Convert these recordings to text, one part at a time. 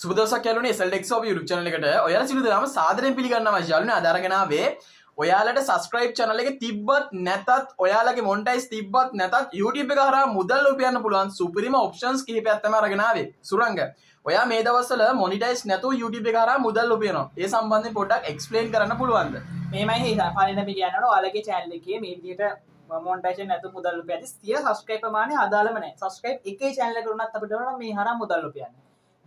සුබ දවසක් යාළුවනේ SLDex ඔබ YouTube channel එකට ඔයාලා සිළු දෙනාම සාදරයෙන් පිළිගන්නවා යාළුවනේ. අද අරගෙන ආවේ ඔයාලට subscribe channel එකේ තිබ්බත් නැතත් ඔයාලගේ monetize තිබ්බත් නැතත් YouTube එක හරහා මුදල් උපයන්න පුළුවන් සුපිරිම options කිහිපයක් තමයි අරගෙන ආවේ. සුරංග ඔයා මේ දවස්වල monetize නැතුව YouTube එක හරහා මුදල් උපයනවා. ඒ සම්බන්ධයෙන් පොඩ්ඩක් explain කරන්න පුළුවන්ද? මේමයි හිතා පළවෙනි අපි කියනකොට ඔයාලගේ channel එකේ මේ විදිහට monetization නැතුව මුදල් උපයද්දි ස්ථිර subscribe ප්‍රමාණය අදාළම නැහැ. subscribe එකේ channel එකට උනත් අපිට ඕන මේ හරහා මුදල් උපයන්න.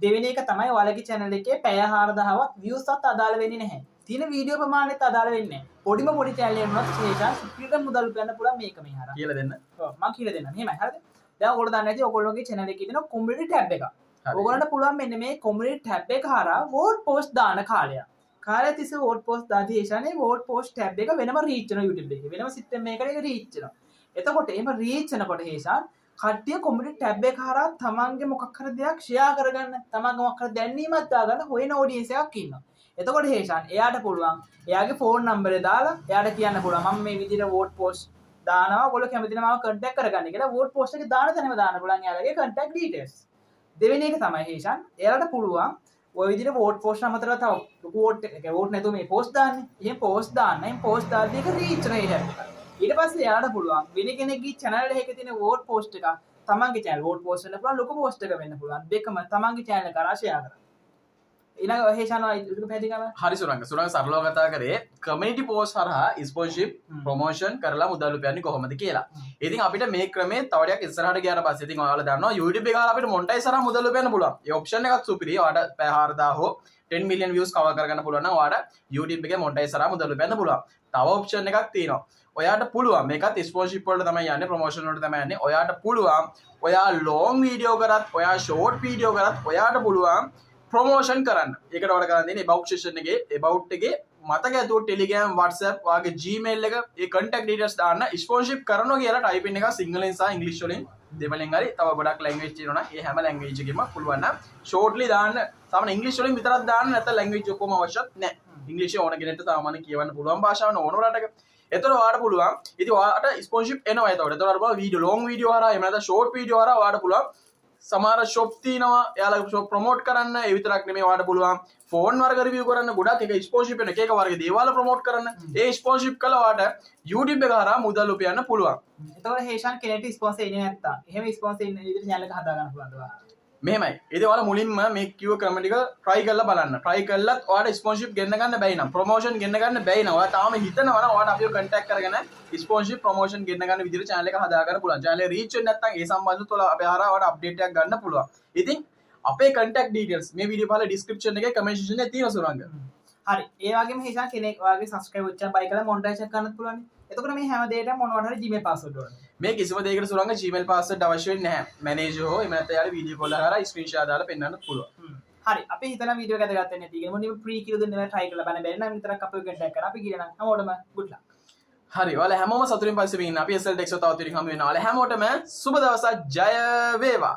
දෙවෙනි එක තමයි ඔයාලගේ channel එකේ පැය 4000වත් views වත් අදාළ වෙන්නේ නැහැ. තියෙන වීඩියෝ ප්‍රමාණයත් අදාළ වෙන්නේ නැහැ. පොඩිම පොඩි channel එකක් වුණත් විශේෂ සුපිරිට මුදල් උපයන්න පුළුවන් මේක මේ හරහා. කියලා දෙන්න. ඔව් මම කියලා දෙන්නම්. එහෙමයි හරිද? දැන් ඔයගොල්ලෝ දන්නේ නැති ඔයගොල්ලෝගේ channel එකේ තියෙන community tab එක. ඔයගොල්ලන්ට පුළුවන් මෙන්න මේ community tab එක හරහා vote post දාන කාලයක්. කාලය තිස්සේ vote post දාදී ඒෂානේ vote post tab එක වෙනම reach වෙනවා YouTube එකේ. වෙනම system එකකට ඒක reach වෙනවා. එතකොට එහෙම reach වෙනකොට හේෂාන් කට්ටිය community tab එක හරහා තමන්ගේ මොකක් හරි දෙයක් share කරගන්න, තමන්ගේ මොකක් හරි දැනීමක් දාගන්න හොයන audience එකක් ඉන්නවා. එතකොට හේෂාන් එයාට පුළුවන් එයාගේ phone number එක දාලා එයාට කියන්න පුළුවන් මම මේ විදිහට vote post දානවා ඔයගොල්ලෝ කැමති නම් මාව contact කරගන්න කියලා vote post එකේ දාන තැනම දාන්න පුළුවන් එයාලගේ contact details. දෙවෙනි එක තමයි හේෂාන් එයාලට පුළුවන් ඔය විදිහට vote post අමතරව තව vote එක vote නැතුව මේ post දාන්නේ. එහෙනම් post දාන්න. එහෙනම් post දාද්දී ඒක reach වෙනවා ඊට. ඊට පස්සේ එයාලට පුළුවන් වෙන කෙනෙක්ගේ channel එකේ තියෙන vote post එක තමන්ගේ channel vote post වෙන්න පුළුවන් ලොකු post එක වෙන්න පුළුවන්. දෙකම තමන්ගේ channel එක කරා share කරන්න. ඊළඟ හේෂාන් ඔය ඒක පැහැදිලි කරන්න. හරි සුරංග සරලව කතා කරේ community post හරහා sponsorship promotion කරලා මුදල් උපයන්නේ කොහොමද කියලා. ඉතින් අපිට මේ ක්‍රමේ තව ටිකක් ඉස්සරහට ගියාට පස්සේ ඉතින් ඔයාලා දන්නවා YouTube එක හරහා අපිට monetize හරහා මුදල් උපයන්න පුළුවන්. ඒ option එකත් සුපිරි. ඔයාලට පැය 4000 හෝ 10 million views cover කරගන්න පුළුවන් නම් ඔයාලට YouTube එකේ monetize හරහා මුදල් උපයන්න පුළුවන්. තව option එකක් තියෙනවා. ඔයාට පුළුවන් මේකත් ස්පොන්සර්ෂිප් වලට තමයි යන්නේ ප්‍රොමෝෂන් වලට තමයි යන්නේ. ඔයාට පුළුවන් ඔයා long video කරත් ඔයා short video කරත් ඔයාට පුළුවන් ප්‍රොමෝෂන් කරන්න. ඒකට ඔයාලට කරන්න තියෙන්නේ about session එකේ about එකේ මතක ඇතුව Telegram WhatsApp වාගේ Gmail එක ඒ contact details දාන්න ස්පොන්සර්ෂිප් කරනවා කියලා type in එක සිංහලෙන් සහ ඉංග්‍රීසි වලින් දෙවලෙන් හරි තව ගොඩක් language තියෙනවා නම් ඒ හැම language එකෙම පුළුවන් නම් shortly දාන්න. සාමාන්‍ය ඉංග්‍රීසි වලින් විතරක් දාන්න නැත්නම් language ඔක්කොම අවශ්‍යත් නැහැ. ඉංග්‍රීසි ඕන කෙනෙක්ට සාමාන්‍ය කියවන්න පුළුවන් භාෂාව ඕන රටක. එතකොට ඔයාලට පුළුවන් ඉතින් ඔයාලට ස්පොන්සර්ෂිප් එනවා එතකොට. එතකොට ඔයාලට වීඩියෝ long වීඩියෝ හරහා එහෙම නැත්නම් short වීඩියෝ හරහා ඔයාලට පුළුවන් සමහර shop තියෙනවා එයාලා shop promote කරන්න. ඒ විතරක් නෙමෙයි ඔයාලට පුළුවන් phone වර්ග review කරන්න ගොඩක් එක ස්පොන්සර්ෂිප් වෙන එක වර්ග දේවල් promote කරන්න. ඒ ස්පොන්සර්ෂිප් කළා ඔයාලට YouTube එක හරහා මුදල් උපයන්න පුළුවන්. එතකොට හේෂාන් කෙනෙක්ට ස්පොන්සර් එන්නේ නැත්තම් එහෙම ස්පොන්සර් ඉන්න විදිහට channel එක හදා ගන්න පුළුවන් ඔයාලා. මෙහෙමයි. ඉතින් ඔයාලා මුලින්ම මේ කිව්ව ක්‍රම ටික try කරලා බලන්න. try කළත් ඔයාලට ස්පොන්සර්ෂිප් ගෙන්න ගන්න බැයි නම් ප්‍රොමෝෂන් ගෙන්න ගන්න බැයි නම් ඔයා තාම හිතනවා නම් ඔයාලට අපිව contact කරගෙන ස්පොන්සර්ෂිප් ප්‍රොමෝෂන් ගෙන්න ගන්න විදිහට channel එක හදා ගන්න පුළුවන්. channel එක reach වෙන්නේ නැත්නම් ඒ සම්බන්ධව ඔයාලා අපේ හරහා ඔයාලට update එකක් ගන්න පුළුවන්. ඉතින් අපේ contact details මේ වීඩියෝ පහළ description එකේ comment section එකේ තියෙනවා සුරංග. හරි. ඒ වගේම හේෂාන් කෙනෙක් ඔයාගේ subscribe වෙච්චා buy කරලා monetization කරන්නත් පුළුවන්. එතකොට මේ හැම දෙයකටම මොනවට හරි Gmail password ඕනේ. මේ කිසිම දෙයකට සුරංග Gmail password අවශ්‍ය වෙන්නේ නැහැ. manager හෝ එහෙම නැත්නම් යාළුවා වීඩියෝ කෝල් හරහා screenshot දාලා පෙන්නන්න පුළුවන්. හරි. අපි හිතන වීඩියෝ එක ගත්තේ නැති කෙනෙක් මොනිම free කියලා දෙන්න try කරලා බලන්න බැරි නම් විතරක් අපිව contact කරලා අපි කියනවා හැමෝටම good luck. හරි. ඔයාලා හැමෝම සතුටින් පස්සේ ඉන්න අපි SLDex තව ටිකක් හමු වෙනවා. ඔයාලා හැමෝටම සුබ දවසක් ජය වේවා.